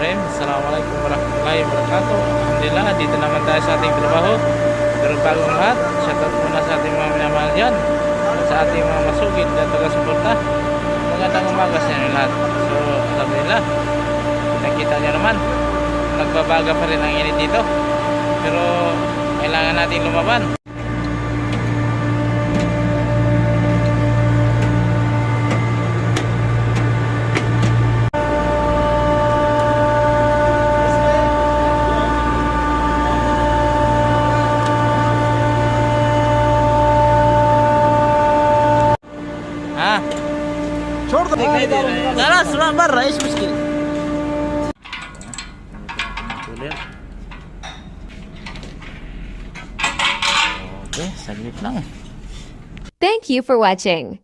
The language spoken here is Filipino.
Bismillahirrahmanirrahim. Assalamualaikum warahmatullahi wabarakatuh. Alhamdulillah, dito naman tayo sa ating trabaho. Pero bago ang lahat, shoutout muna sa ating mga minamahal dyan, sa ating mga masugid na taga-suporta. Magandang umaga sa inyo lahat. So, alhamdulillah, nakita nyo naman, nagbabaga pa rin ang init dito. Pero kailangan natin lumaban. خلاص برا ايش مشكلة؟ Okay, saglit lang. Thank you for watching.